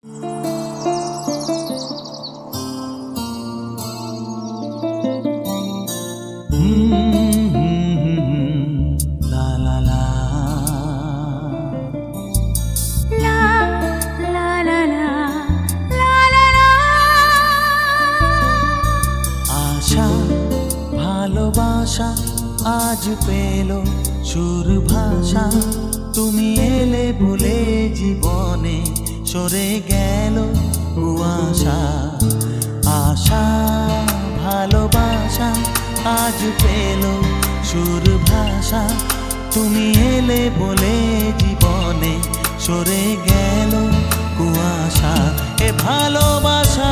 লা লা লা লা লা লা লা লা লা। আশা ভালোবাসা আজ পেল সুর ভাষা, তুমি এলে বলে জীবনে সরে গেল কুয়াশা। আশা ভালোবাসা আজ পেল সুর ভাষা, তুমি এলে বলে জীবনে সরে গেল কুয়াশা। এ ভালোবাসা